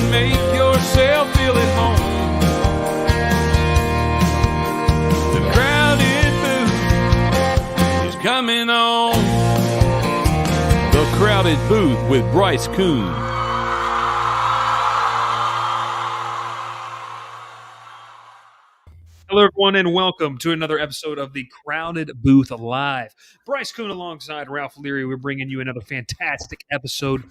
make yourself feel at home. The crowded booth is coming on. The Crowded Booth with Bryce Coon. Hello, everyone, and welcome to another episode of the Crowded Booth Live. Bryce Coon alongside Ralph Leary. We're bringing you another fantastic episode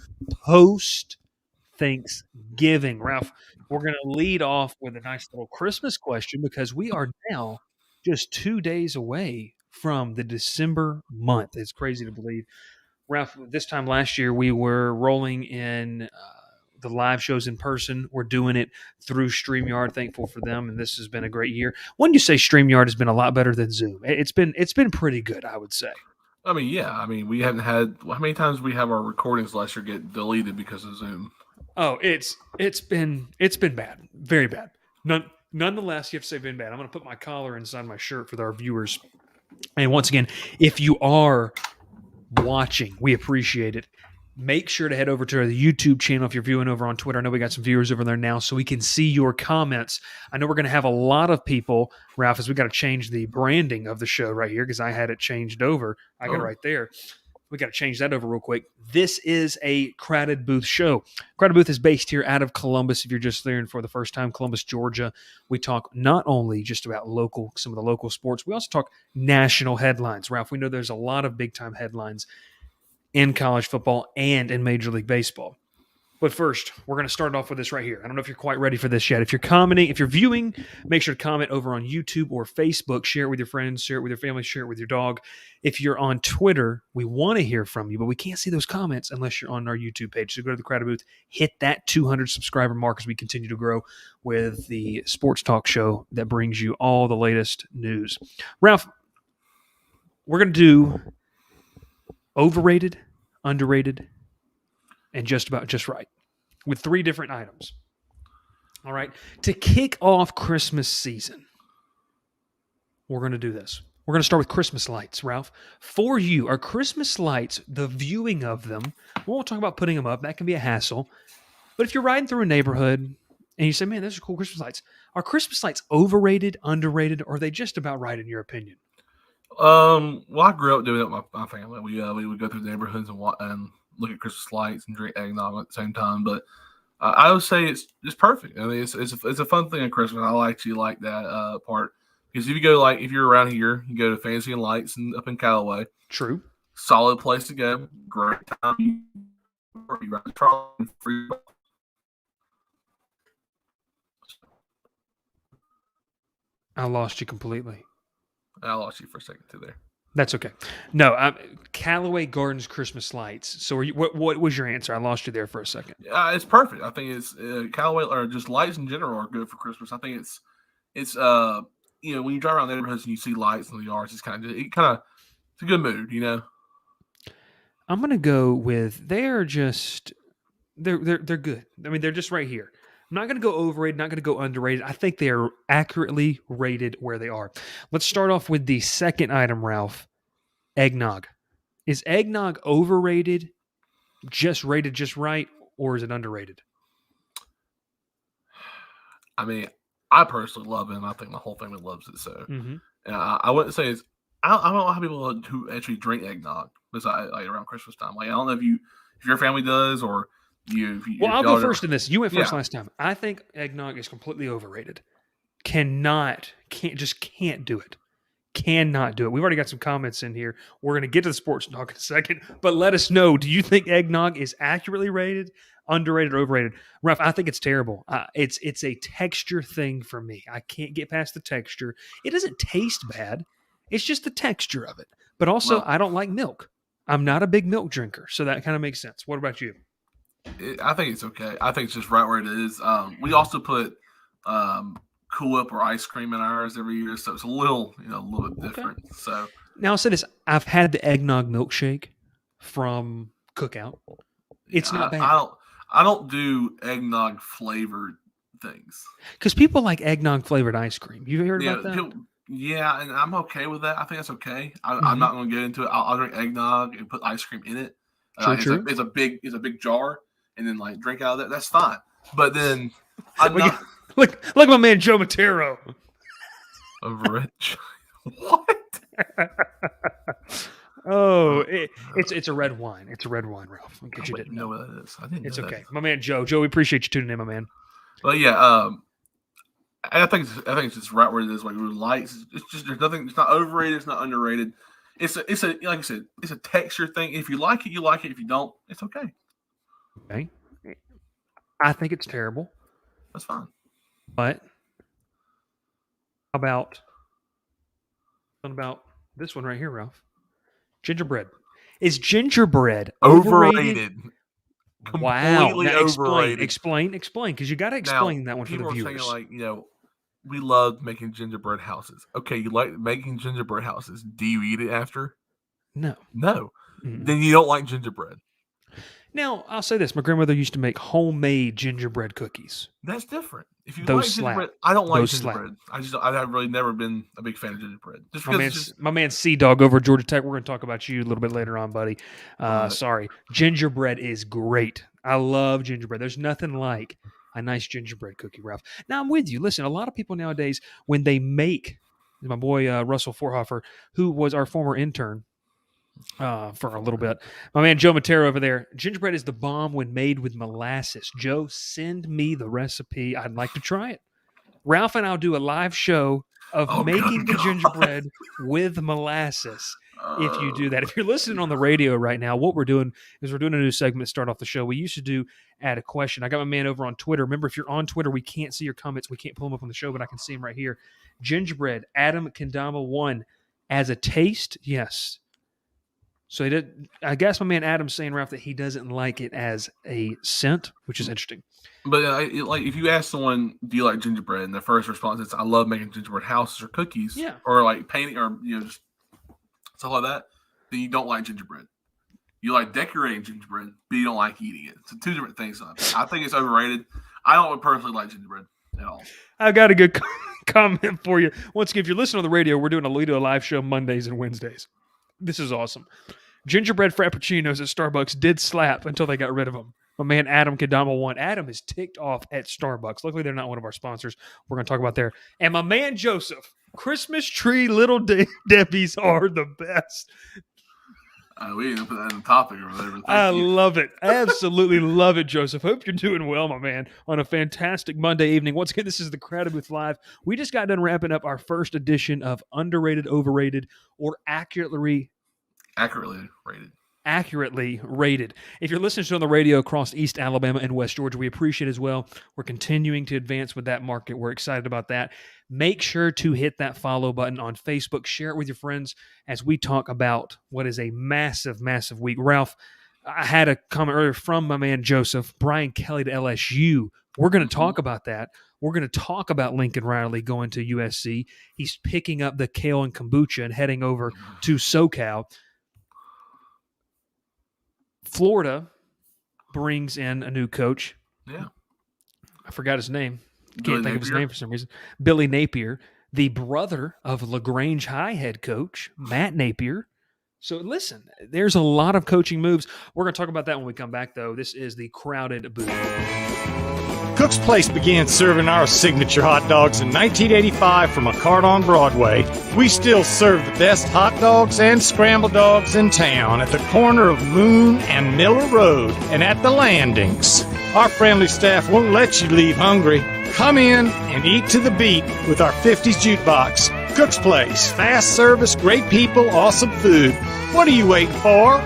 post-Thanksgiving. Ralph, we're going to lead off with a nice little Christmas question because we are now just 2 days away from the December month. It's crazy to believe. Ralph, this time last year, we were rolling in the live shows in person. We're doing it through StreamYard. Thankful for them, and this has been a great year. When you say StreamYard has been a lot better than Zoom, it's been pretty good, I would say. I mean, yeah. I mean, we haven't had how many times we have our recordings last year get deleted because of Zoom. Oh, it's been bad, very bad. Nonetheless, you have to say been bad. I'm going to put my collar inside my shirt for our viewers. And once again, if you are watching, we appreciate it. Make sure to head over to the YouTube channel if you're viewing over on Twitter. I know we got some viewers over there now, so we can see your comments. I know we're going to have a lot of people, Ralph, as we got to change the branding of the show right here because I had it changed over. I got it right there. We got to change that over real quick. This is a Crowded Booth show. Crowded Booth is based here out of Columbus. If you're just there for the first time, Columbus, Georgia. We talk not only just about some of the local sports, we also talk national headlines. Ralph, we know there's a lot of big-time headlines in college football and in Major League Baseball. But first, we're going to start off with this right here. I don't know if you're quite ready for this yet. If you're commenting, if you're viewing, make sure to comment over on YouTube or Facebook. Share it with your friends, share it with your family, share it with your dog. If you're on Twitter, we want to hear from you, but we can't see those comments unless you're on our YouTube page. So go to the Crowded Booth, hit that 200 subscriber mark as we continue to grow with the sports talk show that brings you all the latest news. Ralph, we're going to do overrated, underrated, and just about just right with 3 different items. All right. To kick off Christmas season, we're going to do this. We're going to start with Christmas lights, Ralph. For you, are Christmas lights, the viewing of them, we won't talk about putting them up. That can be a hassle. But if you're riding through a neighborhood and you say, man, those are cool Christmas lights, are Christmas lights overrated, underrated, or are they just about right in your opinion? Well, I grew up doing it with my family. We would go through the neighborhoods and look at Christmas lights and drink eggnog at the same time. But I would say it's perfect. I mean, it's a fun thing at Christmas. I actually like that part because if you're around here, you go to Fancy and Lights and up in Callaway. True. Solid place to go. Great time. You ride the trolley free. I lost you completely. I lost you for a second too there. That's okay. No, Callaway Gardens Christmas lights. So, what was your answer? I lost you there for a second. It's perfect. I think it's Callaway or just lights in general are good for Christmas. I think it's when you drive around neighborhoods and you see lights in the yards, it's a good mood, you know. I'm gonna go with they're good. I mean, they're just right here. I'm not going to go overrated, not going to go underrated. I think they are accurately rated where they are. Let's start off with the second item, Ralph. Eggnog. Is eggnog overrated, just rated just right, or is it underrated? I mean, I personally love it, and I think the whole family loves it. So, I wouldn't say it's. I don't know how people who actually drink eggnog besides around Christmas time. Like, I don't know if your family does or. I'll go first in this. You went first last time. I think eggnog is completely overrated. Can't do it. Cannot do it. We've already got some comments in here. We're going to get to the sports talk in a second, but let us know. Do you think eggnog is accurately rated, underrated, or overrated? Ralph, I think it's terrible. It's a texture thing for me. I can't get past the texture. It doesn't taste bad. It's just the texture of it. But also, I don't like milk. I'm not a big milk drinker, so that kind of makes sense. What about you? I think it's okay. I think it's just right where it is. We also put Cool Whip or ice cream in ours every year, so it's a little bit different. Okay. So now I'll say this: I've had the eggnog milkshake from Cookout. It's not bad. I don't do eggnog flavored things because people like eggnog flavored ice cream. You heard about that? Yeah, and I'm okay with that. I think that's okay. I'm not going to get into it. I'll drink eggnog and put ice cream in it. True. It's a big jar, and then like drink out of that. That's fine. But then I'm We not Look at my man Joe Matero. over it. What? Oh, it's a red wine. It's a red wine, Ralph. In I case you wouldn't didn't know know. what that is. I didn't It's know okay. that. My man Joe. Joe, we appreciate you tuning in, my man. But yeah, I think it's just right where it is. Like with lights, it's just there's nothing. It's not overrated. It's not underrated. It's a like I said, it's a texture thing. If you like it, you like it. If you don't, it's okay. Okay. I think it's terrible. That's fine. But how about this one right here, Ralph? Gingerbread. Is gingerbread overrated? Wow. Completely Now overrated. explain, because you got to explain that one for the people are viewers. saying like, we love making gingerbread houses. Okay, you like making gingerbread houses. Do you eat it after? No. Then you don't like gingerbread. Now, I'll say this. My grandmother used to make homemade gingerbread cookies. That's different. If you Those like slap. gingerbread, I don't like Those gingerbread. I've really never been a big fan of gingerbread. Just My because man C-Dog over at Georgia Tech. We're going to talk about you a little bit later on, buddy. Right. Sorry. Gingerbread is great. I love gingerbread. There's nothing like a nice gingerbread cookie, Ralph. Now, I'm with you. Listen, a lot of people nowadays, when they make, my boy Russell Forhofer, who was our former intern, for a little bit. My man Joe Matero over there. Gingerbread is the bomb when made with molasses. Joe, send me the recipe. I'd like to try it. Ralph and I'll do a live show of making the gingerbread with molasses. If you do that, if you're listening on the radio right now, what we're doing is we're doing a new segment to start off the show. We used to do add a question. I got my man over on Twitter. Remember, if you're on Twitter, we can't see your comments. We can't pull them up on the show, but I can see them right here. Gingerbread, Adam Kendama 1. As a taste, yes. So he did. I guess my man Adam's saying, Ralph, that he doesn't like it as a scent, which is interesting. But like, if you ask someone, "Do you like gingerbread?" and their first response is, "I love making gingerbread houses or cookies, or like painting, or just stuff like that," then you don't like gingerbread. You like decorating gingerbread, but you don't like eating it. It's two different things. I think it's overrated. I don't personally like gingerbread at all. I got a good comment for you. Once again, if you're listening on the radio, we do a live show Mondays and Wednesdays. This is awesome. Gingerbread frappuccinos at Starbucks did slap until they got rid of them. My man Adam Kadama 1. Adam is ticked off at Starbucks. Luckily, they're not one of our sponsors. We're going to talk about there. And my man Joseph, Christmas tree little Debbie's are the best. We didn't put that in the topic or whatever. I love it. I absolutely love it, Joseph. Hope you're doing well, my man, on a fantastic Monday evening. Once again, this is the Crowded Booth Live. We just got done wrapping up our first edition of Underrated, Overrated, or Accurately Rated. If you're listening to on the radio across East Alabama and West Georgia, we appreciate it as well. We're continuing to advance with that market. We're excited about that. Make sure to hit that follow button on Facebook. Share it with your friends as we talk about what is a massive, massive week. Ralph, I had a comment earlier from my man Joseph, Brian Kelly to LSU. We're going to talk about that. We're going to talk about Lincoln Riley going to USC. He's picking up the kale and kombucha and heading over to SoCal. Florida brings in a new coach. Yeah. I forgot his name. Can't think of his name for some reason. Billy Napier, the brother of LaGrange High head coach, Matt Napier. So listen, there's a lot of coaching moves. We're going to talk about that when we come back, though. This is the Crowded Booth. Cook's Place began serving our signature hot dogs in 1985 from a cart on Broadway. We still serve the best hot dogs and scrambled dogs in town at the corner of Moon and Miller Road and at the landings. Our friendly staff won't let you leave hungry. Come in and eat to the beat with our 50s jukebox. Cook's Place. Fast service, great people, awesome food. What are you waiting for?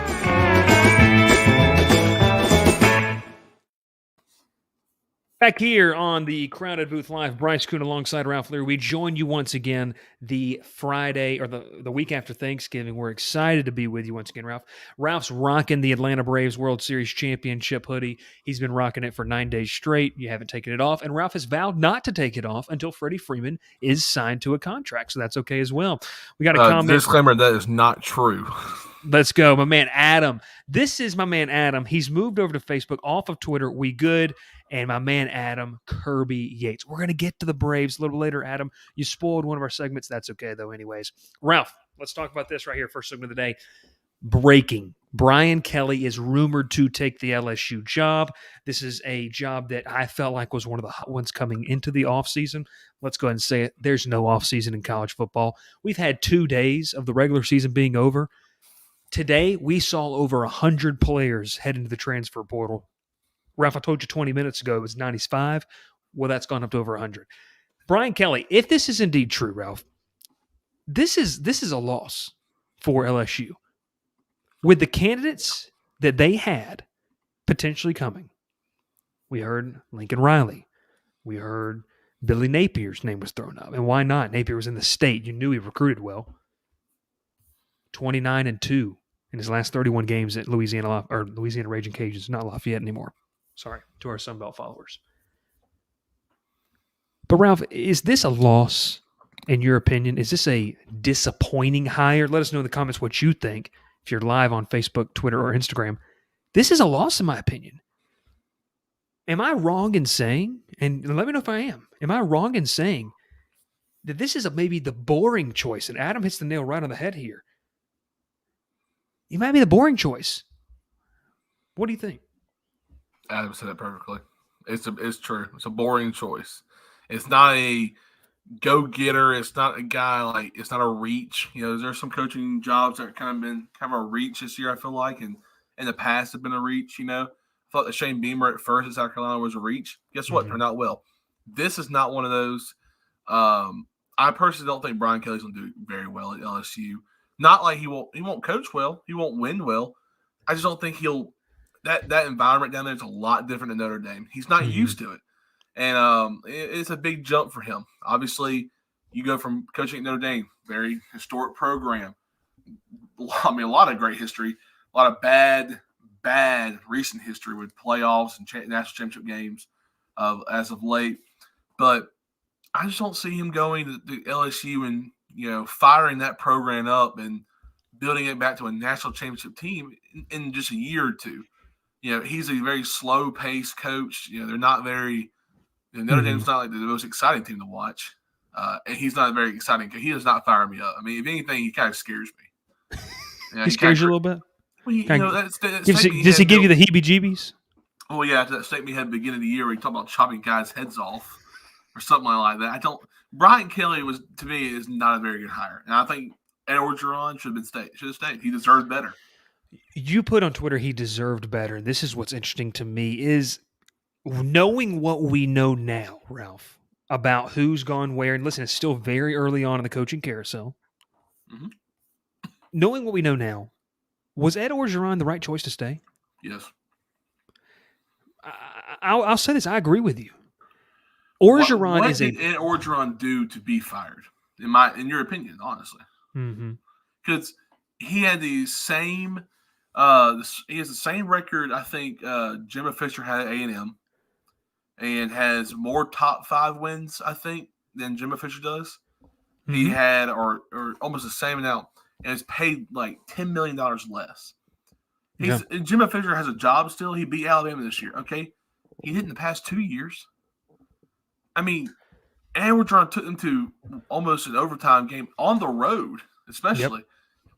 Back here on the Crowded Booth Live, Bryce Kuhn alongside Ralph Leary. We join you once again the Friday or the week after Thanksgiving. We're excited to be with you once again, Ralph. Ralph's rocking the Atlanta Braves World Series Championship hoodie. He's been rocking it for 9 days straight. You haven't taken it off. And Ralph has vowed not to take it off until Freddie Freeman is signed to a contract. So that's okay as well. We got a comment. Disclaimer, that is not true. Let's go. My man Adam. This is my man Adam. He's moved over to Facebook off of Twitter. We good. And my man Adam Kirby Yates. We're going to get to the Braves a little later, Adam. You spoiled one of our segments. That's okay, though, anyways. Ralph, let's talk about this right here, first segment of the day. breaking. Brian Kelly is rumored to take the LSU job. This is a job that I felt like was one of the hot ones coming into the offseason. Let's go ahead and say it. There's no offseason in college football. We've had 2 days of the regular season being over. Today, we saw over 100 players head into the transfer portal. Ralph, I told you 20 minutes ago it was 95. Well, that's gone up to over 100. Brian Kelly, if this is indeed true, Ralph, this is a loss for LSU. With the candidates that they had potentially coming, we heard Lincoln Riley. We heard Billy Napier's name was thrown up. And why not? Napier was in the state. You knew he recruited well. 29-2 in his last 31 games at Louisiana Raging Cajuns, not Lafayette anymore. Sorry to our Sunbelt followers. But Ralph, is this a loss in your opinion? Is this a disappointing hire? Let us know in the comments what you think. If you're live on Facebook, Twitter, or Instagram, this is a loss in my opinion. Am I wrong in saying, and let me know if I am I wrong in saying that this is maybe the boring choice? And Adam hits the nail right on the head here. It might be the boring choice. What do you think? Adam said it perfectly. It's true. It's a boring choice. It's not a go-getter. It's not a guy like, it's not a reach. You know, there's some coaching jobs that kind of been kind of a reach this year, I feel like, and in the past have been a reach, you know. I thought that Shane Beamer at first at South Carolina was a reach. Guess what? Turned out well. This is not one of those. I personally don't think Brian Kelly's going to do very well at LSU. Not like he won't coach well. He won't win well. I just don't think he'll – that environment down there is a lot different than Notre Dame. He's not used to it. And it's a big jump for him. Obviously, you go from coaching at Notre Dame, very historic program. I mean, a lot of great history, a lot of bad recent history with playoffs and national championship games as of late. But I just don't see him going to LSU and, you know, firing that program up and building it back to a national championship team in just a year or two. You know, he's a very slow-paced coach. You know, they're not very – Notre Dame's not like the most exciting team to watch, and he's not very exciting. He does not fire me up. I mean, if anything, he kind of scares me. You know, he scares you a little bit? Well, you know, does he give you the heebie-jeebies? Oh, yeah, that statement he had at the beginning of the year where he talked about chopping guys' heads off or something like that. Brian Kelly to me, is not a very good hire. And I think Ed Orgeron should have stayed. He deserves better. You put on Twitter he deserved better. This is what's interesting to me is knowing what we know now, Ralph, about who's gone where. And listen, it's still very early on in the coaching carousel. Mm-hmm. Knowing what we know now, was Ed Orgeron the right choice to stay? Yes. I'll say this. I agree with you. Orgeron what did Ed Orgeron do to be fired? In your opinion, honestly, because he had the same. He has the same record. I think Jimmy Fisher had at A&M, and has more top 5 wins, I think, than Jimmy Fisher does. Mm-hmm. He had or almost the same amount, and is paid like $10 million less. Jimmy Fisher has a job still. He beat Alabama this year. Okay, he did in the past 2 years. I mean, Ed Orgeron took them to almost an overtime game on the road, especially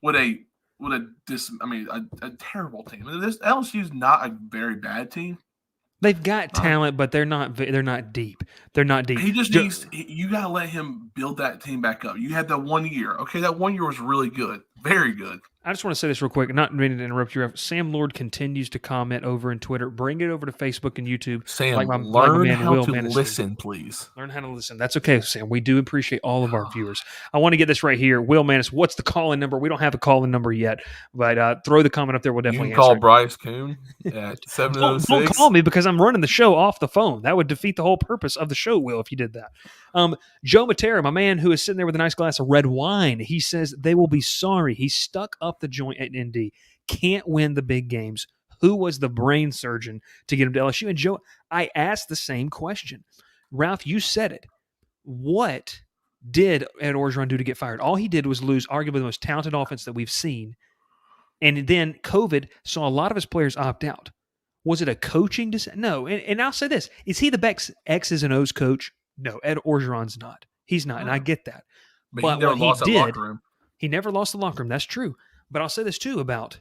with a terrible team. I mean, this LSU is not a very bad team. They've got talent, but they're not deep. They're not deep. He just needs. You got to let him build that team back up. You had that 1 year. Okay, that 1 year was really good, very good. I just want to say this real quick, not meaning to interrupt you. Sam Lord continues to comment over in Twitter. Bring it over to Facebook and YouTube. Sam, learn how to listen, please. Learn how to listen. That's okay, Sam. We do appreciate all of our viewers. I want to get this right here. Will Manis, what's the call-in number? We don't have a call-in number yet, but throw the comment up there. We'll definitely answer. You can call Bryce Coon at 706. Don't call me because I'm running the show off the phone. That would defeat the whole purpose of the show, Will, if you did that. Joe Matera, my man who is sitting there with a nice glass of red wine, he says they will be sorry. He stuck up the joint at ND. Can't win the big games. Who was the brain surgeon to get him to LSU? And Joe, I asked the same question. Ralph, you said it. What did Ed Orgeron do to get fired? All he did was lose arguably the most talented offense that we've seen. And then COVID saw a lot of his players opt out. Was it a coaching decision? No. And I'll say this. Is he the best X's and O's coach? No, Ed Orgeron's not. He's not, and I get that. But he never lost the locker room. He never lost the locker room. That's true. But I'll say this too about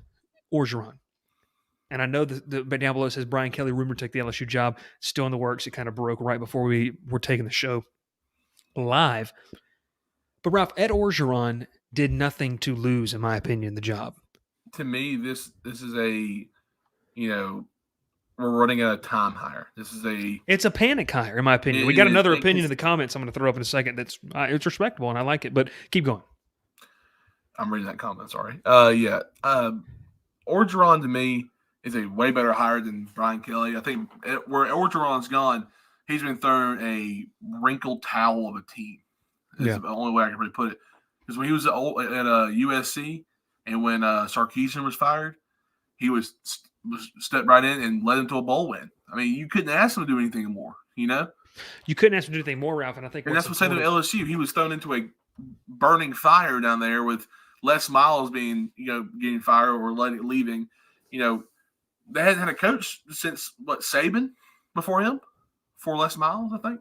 Orgeron. And I know the down below says Brian Kelly rumored to take the LSU job. Still in the works. It kind of broke right before we were taking the show live. But Ralph, Ed Orgeron did nothing to lose, in my opinion, the job. To me, this is a, we're running out of time hire. It's a panic hire, in my opinion. We got another opinion in the comments I'm going to throw up in a second. It's respectable, and I like it. But keep going. I'm reading that comment. Sorry. Orgeron to me is a way better hire than Brian Kelly. I think where Orgeron's gone, he's been thrown a wrinkled towel of a team. That's the only way I can really put it. Because when he was at USC and when Sarkisian was fired, he was stepped right in and led him to a bowl win. I mean, you couldn't ask him to do anything more, You couldn't ask him to do anything more, Ralph, and I think that's what's happened to LSU. He was thrown into a burning fire down there with Les Miles being, getting fired or leaving. They hadn't had a coach since Saban before Les Miles, I think.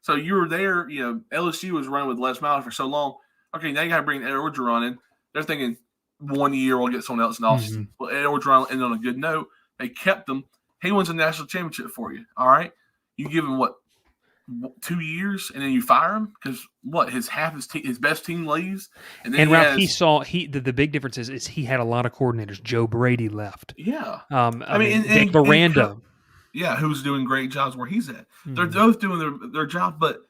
So you were there, LSU was running with Les Miles for so long. Okay, now you got to bring Ed Orgeron in. They're thinking 1 year we'll get someone else in Austin. Well, Ed Orgeron ended on a good note. They kept him. He wins a national championship for you. All right, you give him 2 years, and then you fire him because his best team leaves, and then Ralph, the big difference is he had a lot of coordinators. Joe Brady left. Yeah, Dick Miranda. Who's doing great jobs where he's at. They're both doing their job, but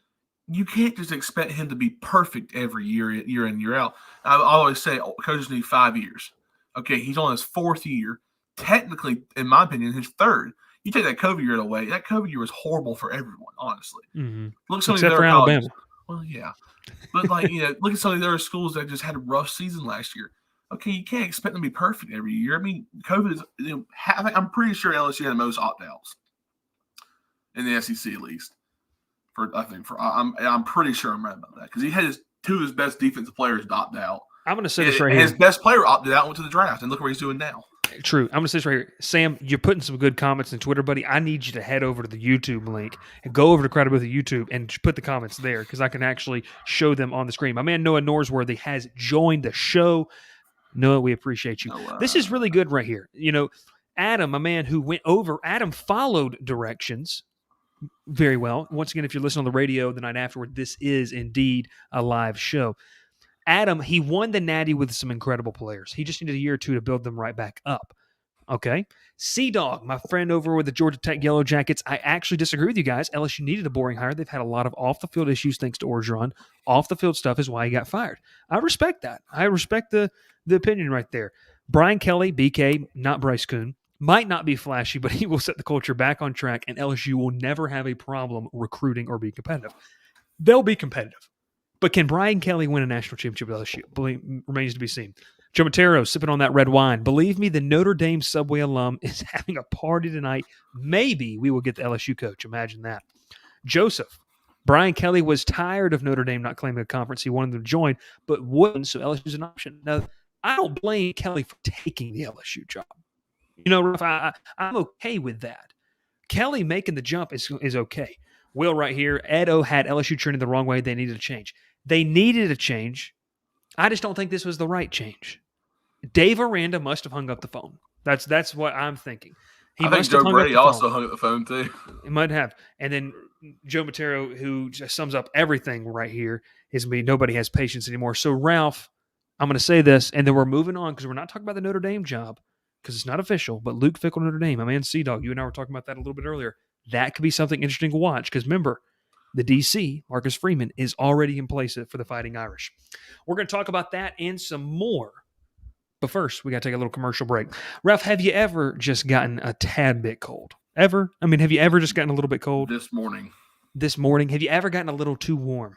you can't just expect him to be perfect every year in, year out. I always say coaches need 5 years. Okay, he's on his 4th year. Technically, in my opinion, his 3rd. You take that COVID year away. That COVID year was horrible for everyone, honestly. Look at some Except of the for other Alabama. colleges. Well, yeah. But, look at some of the other schools that just had a rough season last year. Okay, you can't expect them to be perfect every year. I mean, COVID is I'm pretty sure LSU had the most opt-outs in the SEC at least. I'm pretty sure I'm right about that because he had two of his best defensive players opt out. I'm going to say this right here. His best player opted out and went to the draft, and look where he's doing now. True. I'm going to say this right here. Sam, you're putting some good comments in Twitter, buddy. I need you to head over to the YouTube link and go over to Credibility YouTube and put the comments there because I can actually show them on the screen. My man Noah Norsworthy has joined the show. Noah, we appreciate you. This is really good right here. Adam, my man who went over, Adam followed directions very well. Once again, if you're listening on the radio the night afterward, this is indeed a live show. Adam, he won the Natty with some incredible players. He just needed a year or two to build them right back up. Okay. C-Dog, my friend over with the Georgia Tech Yellow Jackets, I actually disagree with you guys. LSU needed a boring hire. They've had a lot of off-the-field issues thanks to Orgeron. Off-the-field stuff is why he got fired. I respect that. I respect the opinion right there. Brian Kelly, BK, not Bryce Kuhn, might not be flashy, but he will set the culture back on track, and LSU will never have a problem recruiting or being competitive. They'll be competitive. But can Brian Kelly win a national championship at LSU? Remains to be seen. Joe Montero sipping on that red wine. Believe me, the Notre Dame Subway alum is having a party tonight. Maybe we will get the LSU coach. Imagine that. Joseph. Brian Kelly was tired of Notre Dame not claiming a conference. He wanted them to join, but wouldn't, so LSU's an option. Now, I don't blame Kelly for taking the LSU job. Ralph, I'm okay with that. Kelly making the jump is okay. Will right here. Edo had LSU trending the wrong way. They needed a change. They needed a change. I just don't think this was the right change. Dave Aranda must have hung up the phone. That's what I'm thinking. I think Joe Brady also hung up the phone too. He might have. And then Joe Montero, who just sums up everything right here, is going to be nobody has patience anymore. So, Ralph, I'm going to say this, and then we're moving on because we're not talking about the Notre Dame job because it's not official, but Luke Fickell, Notre Dame, my man C-Dog, you and I were talking about that a little bit earlier. That could be something interesting to watch because remember, the DC, Marcus Freeman, is already in place for the Fighting Irish. We're going to talk about that and some more. But first, we got to take a little commercial break. Ralph, have you ever just gotten a tad bit cold? Ever? I mean, have you ever just gotten a little bit cold? This morning. Have you ever gotten a little too warm?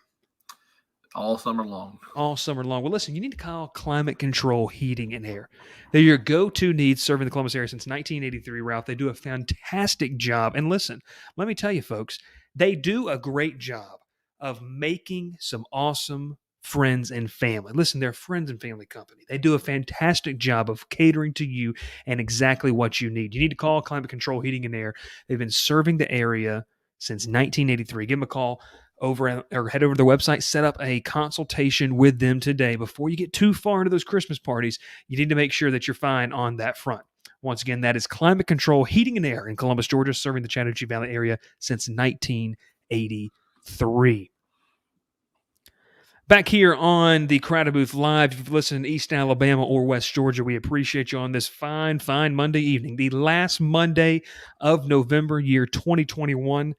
All summer long. All summer long. Well, listen, you need to call Climate Control Heating and Air. They're your go-to needs serving the Columbus area since 1983, Ralph. They do a fantastic job. And listen, let me tell you, folks, they do a great job of making some awesome friends and family. Listen, they're a friends and family company. They do a fantastic job of catering to you and exactly what you need. You need to call Climate Control Heating and Air. They've been serving the area since 1983. Give them a call. or head over to their website, set up a consultation with them today. Before you get too far into those Christmas parties, you need to make sure that you're fine on that front. Once again, that is Climate Control Heating and Air in Columbus, Georgia, serving the Chattahoochee Valley area since 1983. Back here on the Crowded Booth Live, if you've listened in East Alabama or West Georgia, we appreciate you on this fine Monday evening, the last Monday of November, year 2021.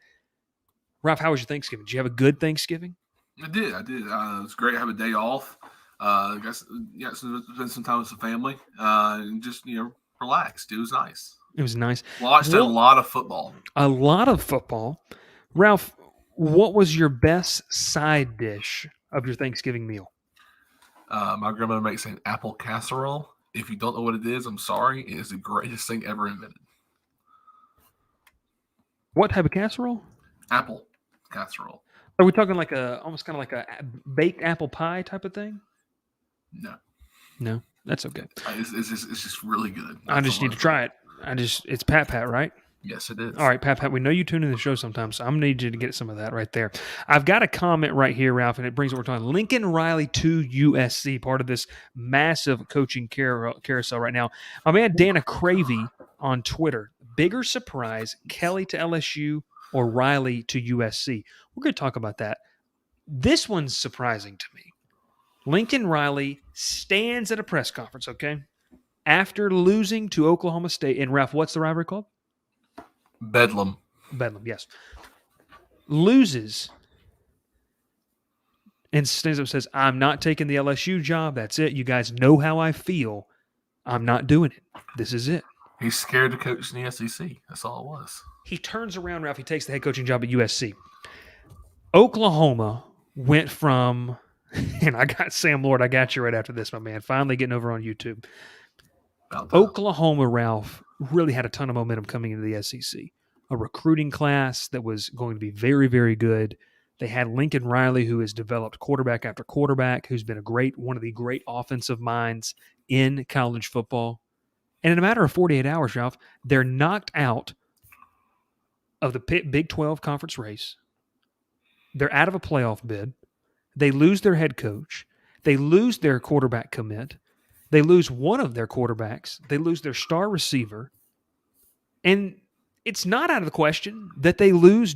Ralph, how was your Thanksgiving? Did you have a good Thanksgiving? I did. It was great to have a day off. Spend some time with the family and just, relaxed. It was nice. It was nice. Watched a lot of football. A lot of football. Ralph, what was your best side dish of your Thanksgiving meal? My grandmother makes an apple casserole. If you don't know what it is, I'm sorry. It is the greatest thing ever invented. What type of casserole? Apple casserole. Are we talking like almost kind of like a baked apple pie type of thing? No, that's okay. It's just really good. I just need to try it. It's Pat, right? Yes, it is. All right, Pat, we know you tune in the show sometimes, so I'm going to need you to get some of that right there. I've got a comment right here, Ralph, and it brings what we're talking. Lincoln Riley to USC, part of this massive coaching carousel right now. My man Dana Cravey on Twitter. Bigger surprise, Kelly to LSU or Riley to USC? We're going to talk about that. This one's surprising to me. Lincoln Riley stands at a press conference, okay, after losing to Oklahoma State. And Ralph, what's the rivalry called? Bedlam, yes. Loses and stands up and says, I'm not taking the LSU job. That's it. You guys know how I feel. I'm not doing it. This is it. He's scared to coach in the SEC. That's all it was. He turns around, Ralph. He takes the head coaching job at USC. Oklahoma went from, and I got Sam Lord. I got you right after this, my man. Finally getting over on YouTube. Oklahoma, Ralph, really had a ton of momentum coming into the SEC. A recruiting class that was going to be very, very good. They had Lincoln Riley, who has developed quarterback after quarterback, who's been one of the great offensive minds in college football. And in a matter of 48 hours, Ralph, they're knocked out of the Big 12 conference race. They're out of a playoff bid. They lose their head coach. They lose their quarterback commit. They lose one of their quarterbacks. They lose their star receiver. And it's not out of the question that they lose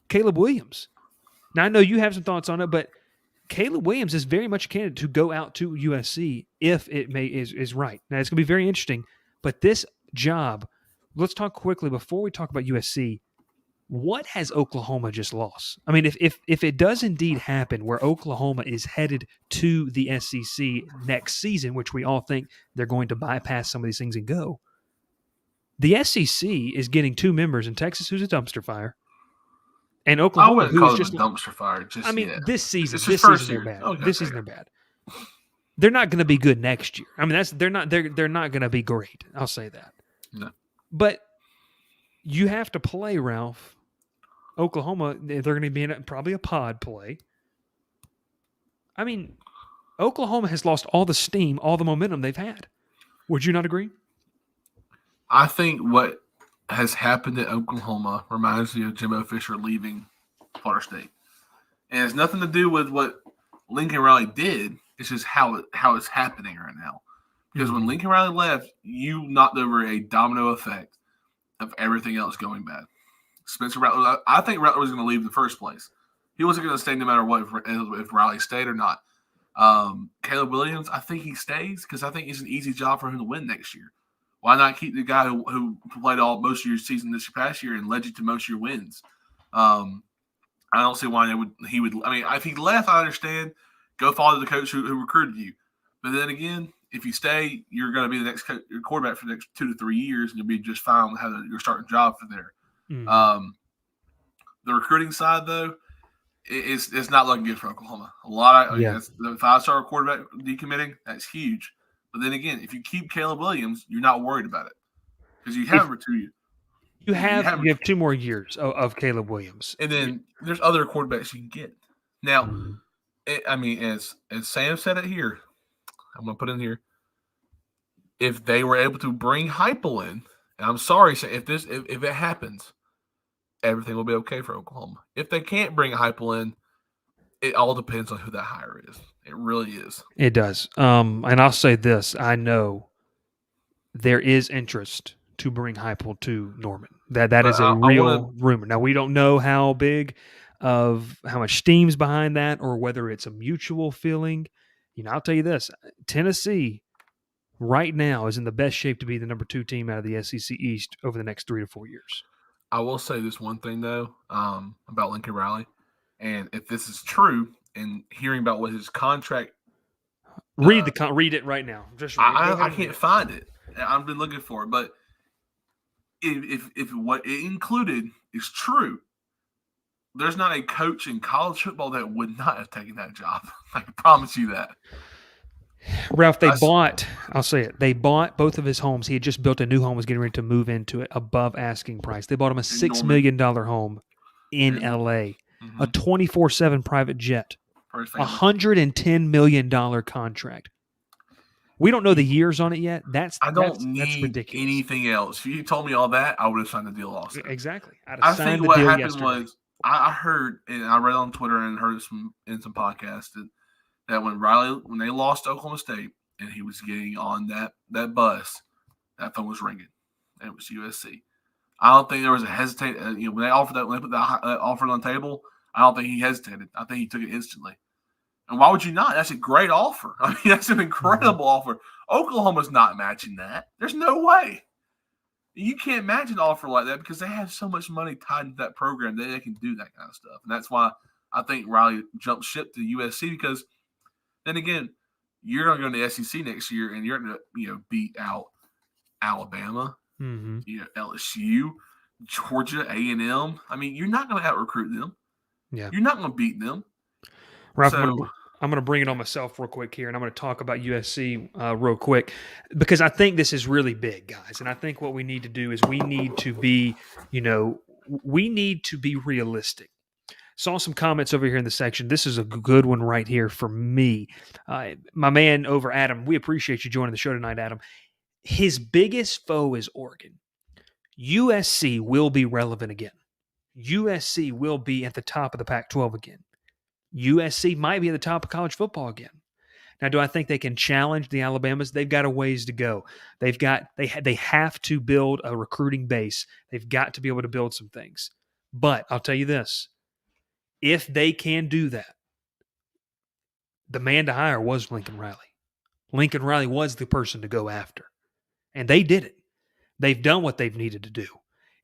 Caleb Williams. Now, I know you have some thoughts on it, but Caleb Williams is very much a candidate to go out to USC if it is right. Now, it's going to be very interesting, but this job, let's talk quickly before we talk about USC. What has Oklahoma just lost? I mean, if it does indeed happen where Oklahoma is headed to the SEC next season, which we all think they're going to bypass some of these things and go, the SEC is getting two members in Texas, who's a dumpster fire, and Oklahoma, who's just a dumpster fire. This season they're bad. Okay, this season they're bad. They're not going to be good next year. I mean, they're not going to be great. I'll say that. No, but you have to play, Ralph. Oklahoma, they're going to be in probably a pod play. I mean, Oklahoma has lost all the steam, all the momentum they've had. Would you not agree? I think what has happened at Oklahoma reminds me of Jimbo Fisher leaving Florida State. And it's nothing to do with what Lincoln Riley did. It's just how it's happening right now. Because when Lincoln Riley left, you knocked over a domino effect of everything else going bad. Spencer Rattler, I think Rattler was going to leave in the first place. He wasn't going to stay no matter what if Riley stayed or not. Caleb Williams, I think he stays because I think it's an easy job for him to win next year. Why not keep the guy who played most of your season this past year and led you to most of your wins? I don't see why he would. I mean, if he left, I understand. Go follow the coach who recruited you. But then again, if you stay, you're going to be the next quarterback for the next 2 to 3 years, and you'll be just fine with having your starting job for there. Mm. The recruiting side, though, it's not looking good for Oklahoma. The 5-star quarterback decommitting, that's huge. But then again, if you keep Caleb Williams, you're not worried about it because you have him for 2 years. You have 2 more years of Caleb Williams, and then there's other quarterbacks you can get. Now, as Sam said it here, I'm going to put in here. If they were able to bring Heupel in, and I'm sorry, if it happens, everything will be okay for Oklahoma. If they can't bring Heupel in, it all depends on who that hire is. It really is. It does. And I'll say this: I know there is interest to bring Heupel to Norman. That But is a I real want rumor. Now we don't know how much steam's behind that, or whether it's a mutual feeling. I'll tell you this: Tennessee right now is in the best shape to be the number 2 team out of the SEC East over the next 3 to 4 years. I will say this one thing though about Lincoln Riley, and if this is true, and hearing about what his contract, Read it right now. Just read, I can't find it. I've been looking for it, but if what it included is true, there's not a coach in college football that would not have taken that job. I can promise you that. Ralph, I'll say it, they bought both of his homes. He had just built a new home, was getting ready to move into it above asking price. They bought him a $6 million home in L.A., a 24/7 private jet, a $110 million contract. We don't know the years on it yet. That's need ridiculous. Anything else. If you told me all that, I would have signed the deal also. Exactly. I think what happened was I heard, and I read on Twitter and heard in some podcasts that when they lost to Oklahoma State and he was getting on that bus, that phone was ringing. And it was USC. I don't think there was a hesitate. When they offered that, when they put that offer on the table, I don't think he hesitated. I think he took it instantly. And why would you not? That's a great offer. I mean, that's an incredible offer. Oklahoma's not matching that. There's no way. You can't match an offer like that because they have so much money tied into that program that they can do that kind of stuff. And that's why I think Riley jumped ship to USC, because then again, you're going to go to the SEC next year and you're going to beat out Alabama, LSU, Georgia, A&M. I mean, you're not going to out-recruit them. Yeah. You're not going to beat them. Ralph, I'm going to bring it on myself real quick here, and I'm going to talk about USC real quick, because I think this is really big, guys. And I think what we need to do is we need to be realistic. Saw some comments over here in the section. This is a good one right here for me. My man over, Adam, we appreciate you joining the show tonight, Adam. His biggest foe is Oregon. USC will be relevant again. USC will be at the top of the Pac-12 again. USC might be at the top of college football again. Now, do I think they can challenge the Alabamas? They've got a ways to go. They have to build a recruiting base. They've got to be able to build some things. But I'll tell you this. If they can do that, the man to hire was Lincoln Riley. Lincoln Riley was the person to go after. And they did it. They've done what they've needed to do.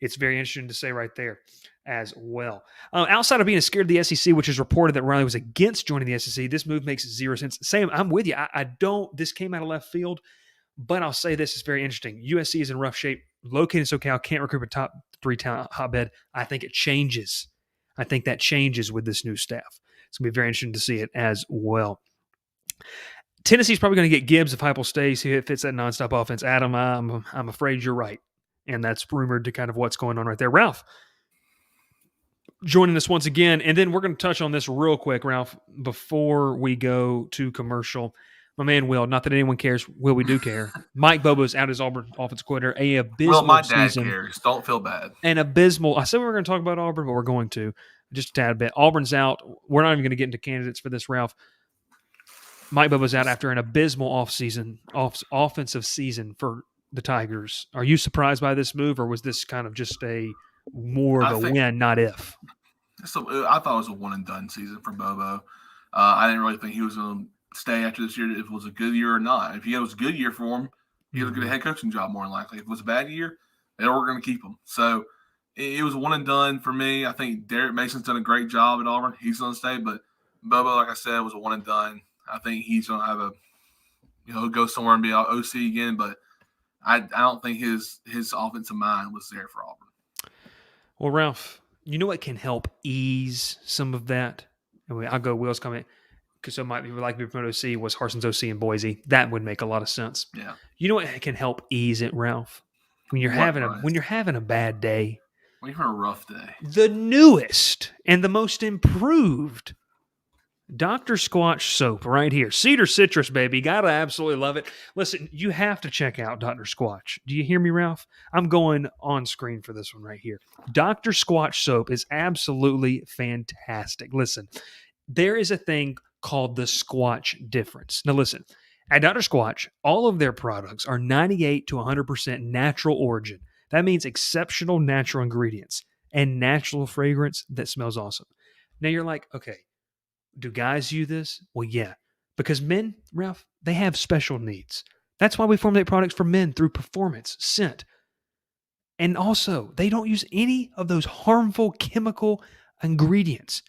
It's very interesting to say right there as well. Outside of being scared of the SEC, which is reported that Riley was against joining the SEC, this move makes zero sense. Sam, I'm with you. I don't. This came out of left field, but I'll say this is very interesting. USC is in rough shape. Located in SoCal, can't recruit a top 3 talent hotbed. I think it changes. I think that changes with this new staff. It's going to be very interesting to see it as well. Tennessee's probably going to get Gibbs if Heupel stays. He fits that nonstop offense. Adam, I'm afraid you're right. And that's rumored to kind of what's going on right there. Ralph, joining us once again. And then we're going to touch on this real quick, Ralph, before we go to commercial. My man, Will, not that anyone cares. Will, we do care. Mike Bobo's out as Auburn offensive coordinator. A abysmal my dad season. cares. Don't feel bad. An abysmal. I said we were going to talk about Auburn, but we're going to. Just a tad bit. Auburn's out. We're not even going to get into candidates for this, Ralph. Mike Bobo's out after an abysmal offensive season for the Tigers. Are you surprised by this move, or was this kind of just more of a win, not if? I thought it was a one-and-done season for Bobo. I didn't really think he was going to stay after this year, if it was a good year or not. If it was a good year for him, he would get a head coaching job more than likely. If it was a bad year, they were going to keep him. So it was one and done for me. I think Derek Mason's done a great job at Auburn. He's going to stay, but Bobo, like I said, was a one and done. I think he's going to have he'll go somewhere and be an OC again, but I don't think his offensive mind was there for Auburn. Well, Ralph, you know what can help ease some of that? I'll go Will's comment, because some might be like me from OC was Harson's OC in Boise. That would make a lot of sense. Yeah. You know what can help ease it, Ralph? When you're having a bad day. When you're having a rough day. The newest and the most improved Dr. Squatch Soap right here. Cedar citrus, baby. Gotta absolutely love it. Listen, you have to check out Dr. Squatch. Do you hear me, Ralph? I'm going on screen for this one right here. Dr. Squatch Soap is absolutely fantastic. Listen, there is a thing called the Squatch difference. Now, listen, at Dr. Squatch, all of their products are 98 to 100% natural origin. That means exceptional natural ingredients and natural fragrance that smells awesome. Now, you're like, okay, do guys use this? Well, yeah, because men, Ralph, they have special needs. That's why we formulate products for men through performance, scent, and also they don't use any of those harmful chemical ingredients.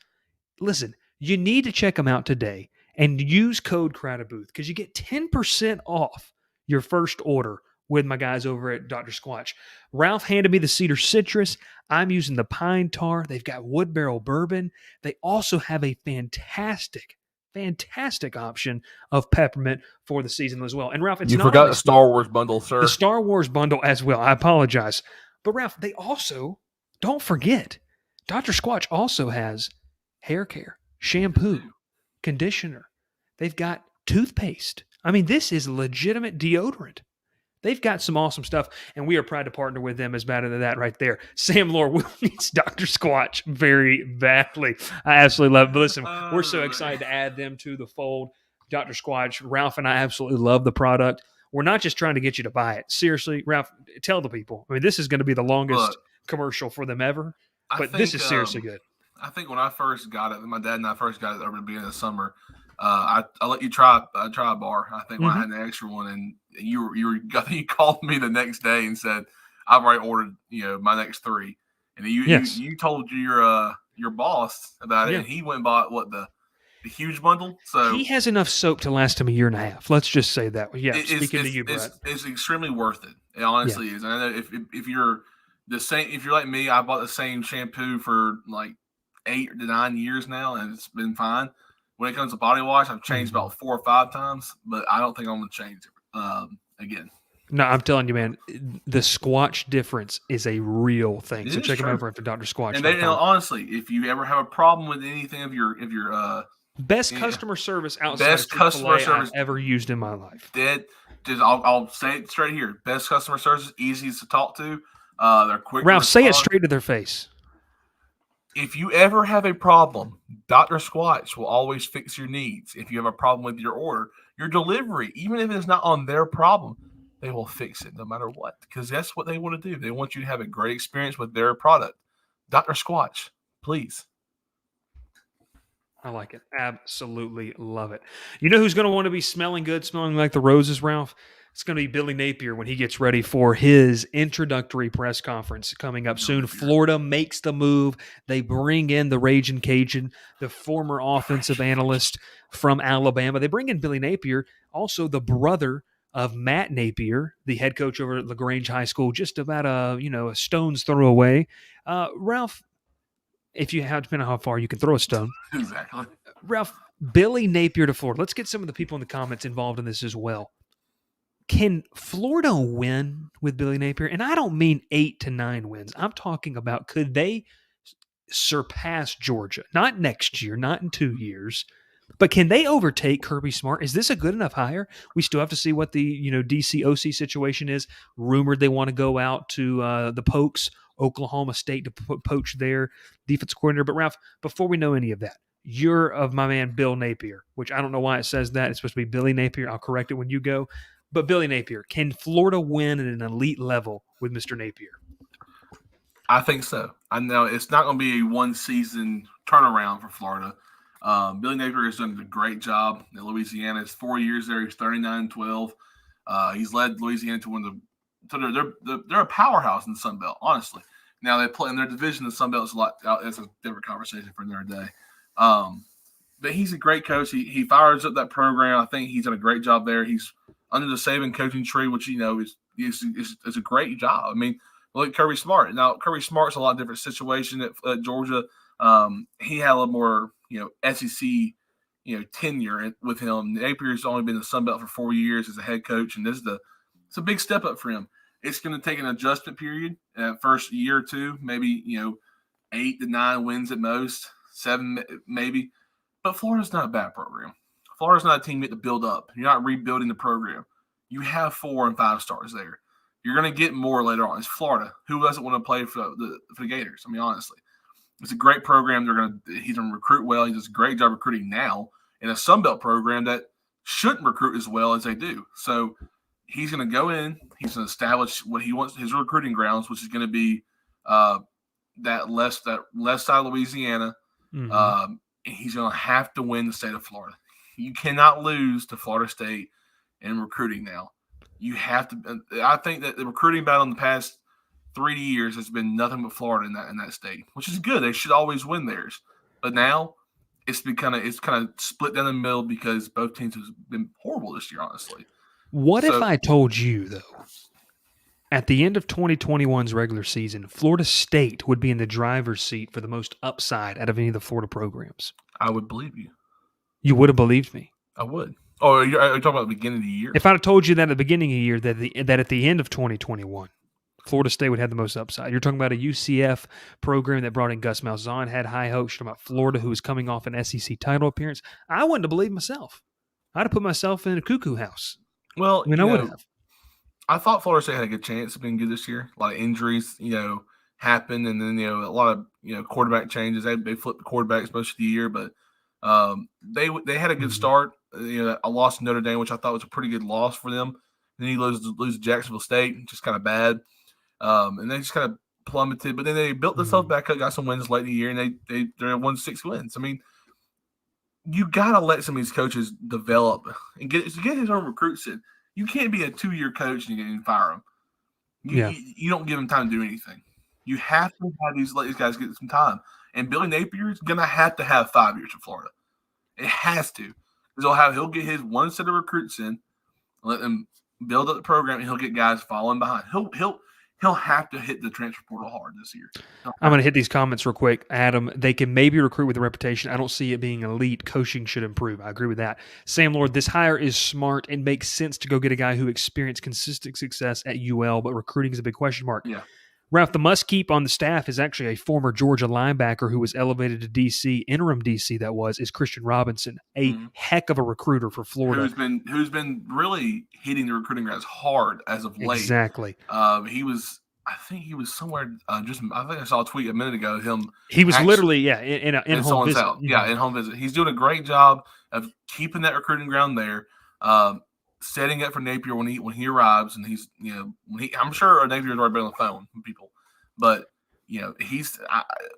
Listen, you need to check them out today and use code Crowded Booth because you get 10% off your first order with my guys over at Dr. Squatch. Ralph handed me the cedar citrus. I'm using the pine tar. They've got wood barrel bourbon. They also have a fantastic option of peppermint for the season as well. And Ralph, it's You not forgot only the Star Wars bundle, sir. the Star Wars bundle as well. I apologize. But Ralph, they also, don't forget, Dr. Squatch also has hair care, shampoo, conditioner. They've got toothpaste. I mean, this is legitimate deodorant. They've got some awesome stuff, and we are proud to partner with them as bad as that right there. Sam Lore will needs Dr. Squatch very badly. I absolutely love it. But listen, we're so excited to add them to the fold. Dr. Squatch, Ralph and I absolutely love the product. We're not just trying to get you to buy it. Seriously, Ralph, tell the people. I mean, this is going to be the longest commercial for them ever, but this is seriously good. I think when I first got it, my dad and I first got it over the beginning of the summer. I let you try a bar. I think when I had an extra one, and I think you called me the next day and said I've already ordered my next 3, and you told your boss about it, and he went and bought the huge bundle. So he has enough soap to last him a year and a half. Let's just say that. Yeah, speaking to you, Brett, it's extremely worth it. It honestly is. And I know if you're the same, if you're like me, I bought the same shampoo for like 8 to 9 years now, and it's been fine. When it comes to body wash, I've changed about 4 or 5 times, but I don't think I'm going to change it again. No, I'm telling you, man, the Squatch difference is a real thing. So check them out for Dr. Squatch. And honestly, if you ever have a problem with anything of your best customer service outside of Chick-fil-A I've ever used in my life. I'll say it straight here. Best customer service, easy to talk to. They're quick. Ralph, say it straight to their face. If you ever have a problem, Dr. Squatch will always fix your needs. If you have a problem with your order, your delivery, even if it's not on their problem, they will fix it no matter what, because that's what they want to do. They want you to have a great experience with their product. Dr. Squatch, please. I like it. Absolutely love it. You know who's going to want to be smelling good, smelling like the roses, Ralph? It's going to be Billy Napier when he gets ready for his introductory press conference coming up soon. Florida makes the move. They bring in the Ragin' Cajun, the former offensive analyst from Alabama. They bring in Billy Napier, also the brother of Matt Napier, the head coach over at LaGrange High School, just about a stone's throw away. Ralph, if you have, depending on how far you can throw a stone. Exactly. Ralph, Billy Napier to Florida. Let's get some of the people in the comments involved in this as well. Can Florida win with Billy Napier? And I don't mean 8 to 9 wins. I'm talking about, could they surpass Georgia? Not next year, not in 2 years, but can they overtake Kirby Smart? Is this a good enough hire? We still have to see what the DC OC situation is. Rumored they want to go out to the Pokes, Oklahoma State, to poach their defense coordinator. But Ralph, before we know any of that, you're of my man Bill Napier, which I don't know why it says that. It's supposed to be Billy Napier. I'll correct it when you go. But Billy Napier, can Florida win at an elite level with Mr. Napier? I think so. I know it's not going to be a one-season turnaround for Florida. Billy Napier has done a great job in Louisiana. It's 4 years there. He's 39-12. He's led Louisiana to one of the – they're a powerhouse in the Sun Belt, honestly. Now, they play in their division. The Sun Belt is a lot – that's a different conversation for another day. But he's a great coach. He fires up that program. I think he's done a great job there. He's under the Saban coaching tree, which is a great job. I mean, look at Kirby Smart. Now, Kirby Smart's a lot different situation at Georgia. He had a little more, SEC, tenure with him. Napier's only been in the Sun Belt for 4 years as a head coach, and it's a big step up for him. It's going to take an adjustment period. First year or two, maybe 8 to 9 wins at most, 7 maybe. But Florida's not a bad program. Florida's not a team you get to build up. You're not rebuilding the program. You have 4 and 5 stars there. You're going to get more later on. It's Florida. Who doesn't want to play for the Gators? I mean, honestly, it's a great program. He's going to recruit well. He does a great job recruiting now in a Sunbelt program that shouldn't recruit as well as they do. So he's going to go in. He's going to establish what he wants, his recruiting grounds, which is going to be that left side of Louisiana. Mm-hmm. He's going to have to win the state of Florida. You cannot lose to Florida State in recruiting now. You have to. I think that the recruiting battle in the past 3 years has been nothing but Florida in that state, which is good. They should always win theirs. But now it's kind of split down the middle because both teams have been horrible this year, honestly. What if I told you, though, at the end of 2021's regular season, Florida State would be in the driver's seat for the most upside out of any of the Florida programs? I would believe you. You would have believed me. I would. Oh, are you talking about the beginning of the year? If I'd have told you that at the beginning of the year, that at the end of 2021, Florida State would have the most upside. You're talking about a UCF program that brought in Gus Malzahn, had high hopes. You're talking about Florida, who was coming off an SEC title appearance. I wouldn't have believed myself. I'd have put myself in a cuckoo house. Well, I would have. I thought Florida State had a good chance of being good this year. A lot of injuries, happened, and then a lot of quarterback changes. They flipped the quarterbacks most of the year, but they had a good start. A loss to Notre Dame, which I thought was a pretty good loss for them. Then you lose to Jacksonville State, which is kind of bad. And they just kind of plummeted. But then they built themselves back up, got some wins late in the year, and they won 6 wins. I mean, you got to let some of these coaches develop and get his own recruits in. You can't be a 2-year coach and fire them. You don't give them time to do anything. You have to let these guys get some time. And Billy Napier is going to have 5 years in Florida. It has to. Because he'll get his one set of recruits in, let them build up the program, and he'll get guys following behind. He'll have to hit the transfer portal hard this year. I'm going to hit these comments real quick. Adam, they can maybe recruit with a reputation. I don't see it being elite. Coaching should improve. I agree with that. Sam Lord, this hire is smart and makes sense to go get a guy who experienced consistent success at UL, but recruiting is a big question mark. Yeah. Ralph, the must-keep on the staff is actually a former Georgia linebacker who was elevated to DC, interim DC is Christian Robinson, a heck of a recruiter for Florida. Who's been really hitting the recruiting grounds hard as of late. Exactly. I think he was somewhere. I think I saw a tweet a minute ago. He was literally in home visit. In home visit. He's doing a great job of keeping that recruiting ground there. Setting up for Napier when he arrives, and he's I'm sure Napier's already been on the phone with people, but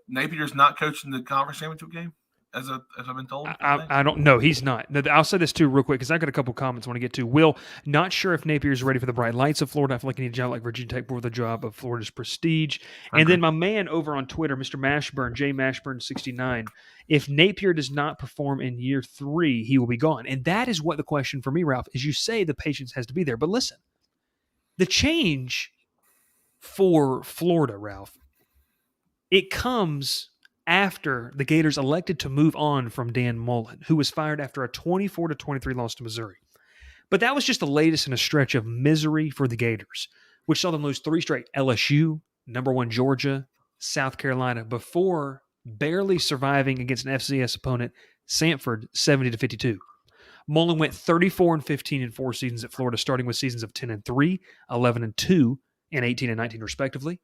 Napier's not coaching the conference championship game as I've been told. I don't know. He's not. I'll say this too real quick because I got a couple comments I want to get to. Will, not sure if Napier's ready for the bright lights of Florida. I feel like he needs a job like Virginia Tech for the job of Florida's prestige. And then my man over on Twitter, Mr. Mashburn, J Mashburn 69. If Napier does not perform in year 3, he will be gone. And that is what the question for me, Ralph, is. You say the patience has to be there. But listen, the change for Florida, Ralph, it comes after the Gators elected to move on from Dan Mullen, who was fired after a 24-23 loss to Missouri. But that was just the latest in a stretch of misery for the Gators, which saw them lose 3 straight: LSU, number 1 Georgia, South Carolina, before barely surviving against an FCS opponent, Samford, 70-52. Mullen went 34-15 in 4 seasons at Florida, starting with seasons of 10-3, 11-2, and 18-19 respectively.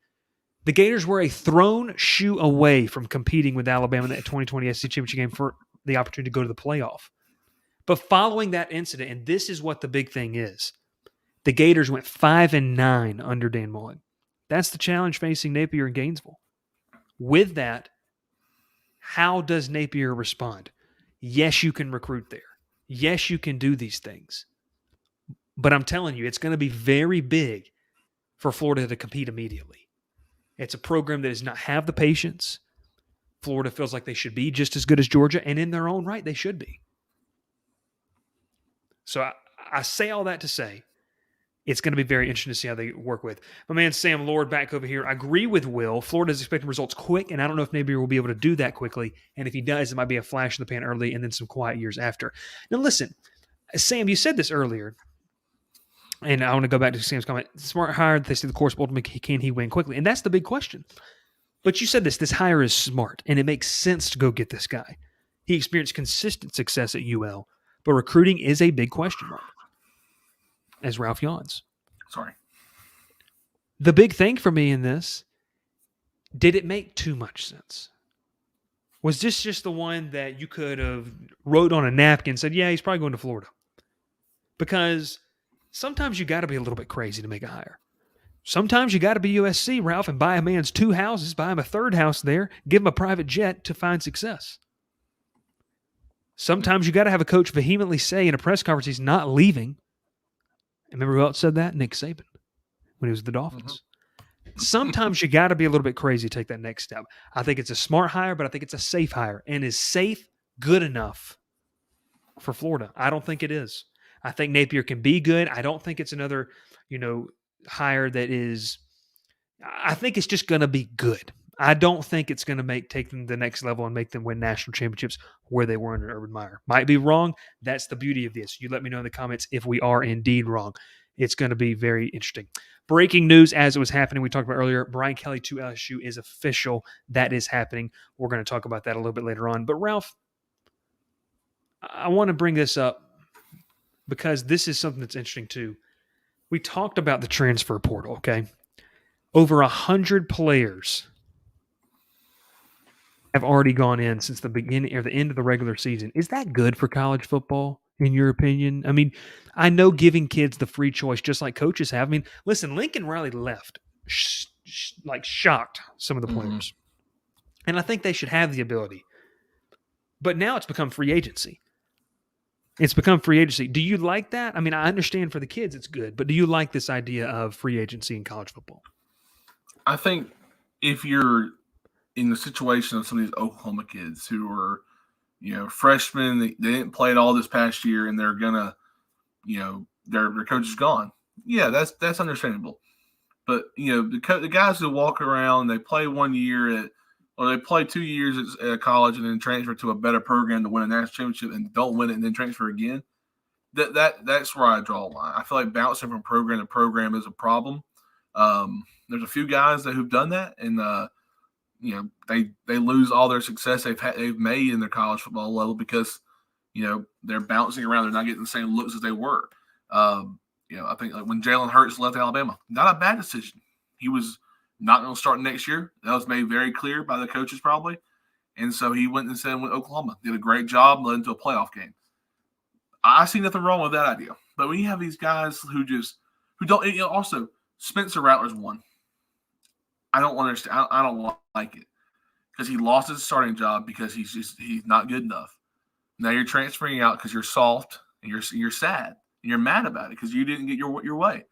The Gators were a thrown shoe away from competing with Alabama in that 2020 SEC Championship game for the opportunity to go to the playoff. But following that incident, and this is what the big thing is, the Gators went 5-9 under Dan Mullen. That's the challenge facing Napier in Gainesville. With that, how does Napier respond? Yes, you can recruit there. Yes, you can do these things. But I'm telling you, it's going to be very big for Florida to compete immediately. It's a program that does not have the patience. Florida feels like they should be just as good as Georgia, and in their own right, they should be. So I say all that to say it's going to be very interesting to see how they work with. My man Sam Lord back over here. I agree with Will. Florida's expecting results quick, and I don't know if Napier will be able to do that quickly. And if he does, it might be a flash in the pan early and then some quiet years after. Now listen, Sam, you said this earlier, and I want to go back to Sam's comment. Smart hire, they say the course, ultimately, can he win quickly? And that's the big question. But you said this hire is smart, and it makes sense to go get this guy. He experienced consistent success at UL, but recruiting is a big question mark, as Ralph yawns. Sorry. The big thing for me in this, did it make too much sense? Was this just the one that you could have wrote on a napkin and said, yeah, he's probably going to Florida? Because sometimes you got to be a little bit crazy to make a hire. Sometimes you got to be USC, Ralph, and buy a man's 2 houses, buy him a 3rd house there, give him a private jet to find success. Sometimes you got to have a coach vehemently say in a press conference he's not leaving. Remember who else said that? Nick Saban, when he was with the Dolphins. Sometimes you got to be a little bit crazy to take that next step. I think it's a smart hire, but I think it's a safe hire. And is safe good enough for Florida? I don't think it is. I think Napier can be good. I don't think it's another, hire that is – I think it's just going to be good. I don't think it's going to take them to the next level and make them win national championships where they were under Urban Meyer. Might be wrong. That's the beauty of this. You let me know in the comments if we are indeed wrong. It's going to be very interesting. Breaking news as it was happening, we talked about earlier, Brian Kelly to LSU is official. That is happening. We're going to talk about that a little bit later on. But Ralph, I want to bring this up because this is something that's interesting too. We talked about the transfer portal, okay? Over 100 players have already gone in since the beginning or the end of the regular season. Is that good for college football, in your opinion? I mean, I know giving kids the free choice, just like coaches have. I mean, listen, Lincoln Riley left, shocked some of the players. And I think they should have the ability. But now it's become free agency. It's become free agency. Do you like that? I mean, I understand for the kids it's good, but do you like this idea of free agency in college football? I think if you're in the situation of some of these Oklahoma kids who are, freshmen, they didn't play it all this past year, and they're gonna, their coach is gone. Yeah, that's understandable. But the guys who walk around, they play 1 year or they play 2 years at college and then transfer to a better program to win a national championship and don't win it and then transfer again. That's where I draw a line. I feel like bouncing from program to program is a problem. There's a few guys who've done that, and they lose all their success they've made in their college football level because they're bouncing around. They're not getting the same looks as they were. I think like when Jalen Hurts left Alabama, not a bad decision. He was not going to start next year. That was made very clear by the coaches probably, and so he went with Oklahoma. Did a great job, led into a playoff game. I see nothing wrong with that idea. But when you have these guys who don't, also Spencer Rattler's one. I don't understand. I don't like it because he lost his starting job because he's not good enough. Now you're transferring out because you're soft and you're sad and you're mad about it because you didn't get your way.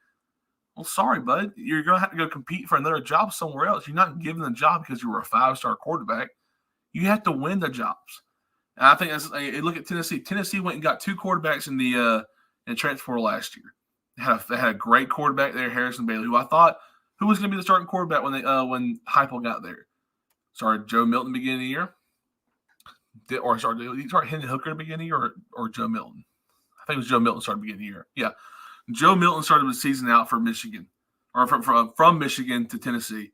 Well, sorry, bud. You're going to have to go compete for another job somewhere else. You're not given the job because you were a 5-star quarterback. You have to win the jobs. And I think look at Tennessee. Tennessee went and got 2 quarterbacks in the transfer portal last year. They had a great quarterback there, Harrison Bailey, who I thought who was going to be the starting quarterback when Heupel got there. Started Joe Milton beginning of the year. Did he start Hendon Hooker at the beginning of the year or Joe Milton? I think it was Joe Milton started beginning of the year. Yeah. Joe Milton started the season out for Michigan, or from Michigan to Tennessee.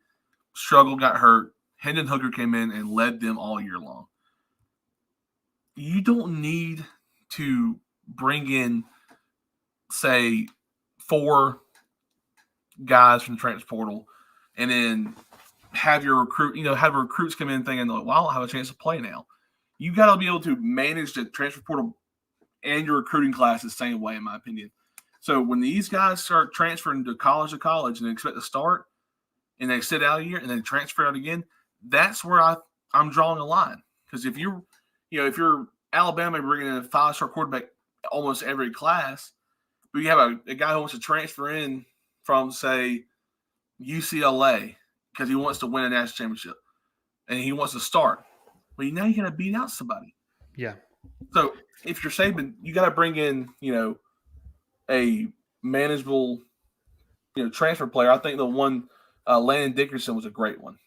Struggled, got hurt. Hendon Hooker came in and led them all year long. You don't need to bring in, say, 4 guys from the transfer portal and then have your recruits come in thinking, well, I don't have a chance to play now. You got to be able to manage the transfer portal and your recruiting class the same way, in my opinion. So when these guys start transferring to college and expect to start and they sit out a year and then transfer out again, that's where I'm drawing a line. Because if you're Alabama bringing in a 5-star quarterback almost every class, but you have a guy who wants to transfer in from, say, UCLA because he wants to win a national championship and he wants to start. Well, now you're going to beat out somebody. Yeah. So if you're Saban, you got to bring in, a manageable, transfer player. I think the one, Landon Dickerson was a great one.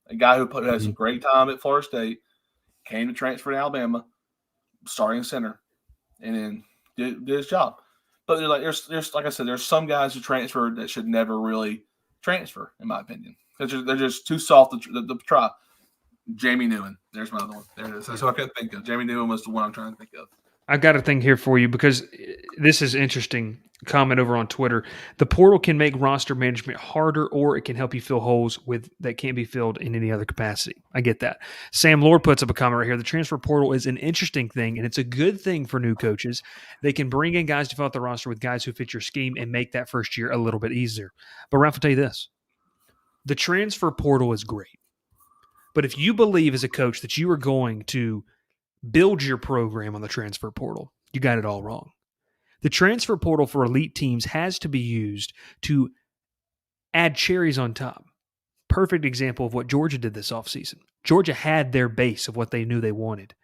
A guy who had some great time at Florida State, came to transfer to Alabama, starting center, and then did his job. But there's like I said, there's some guys who transfer that should never really transfer, in my opinion. They're just too soft to try. Jamie Newman. There's my other one. There it is. That's what I couldn't think of. Jamie Newman was the one I'm trying to think of. I've got a thing here for you because this is interesting. Comment over on Twitter. The portal can make roster management harder, or it can help you fill holes that can't be filled in any other capacity. I get that. Sam Lord puts up a comment right here. The transfer portal is an interesting thing, and it's a good thing for new coaches. They can bring in guys to fill out the roster with guys who fit your scheme and make that first year a little bit easier. But Ralph, I'll tell you this. The transfer portal is great. But if you believe as a coach that you are going to build your program on the transfer portal, you got it all wrong. The transfer portal for elite teams has to be used to add cherries on top. Perfect example of what Georgia did this offseason. Georgia had their base of what they knew they wanted.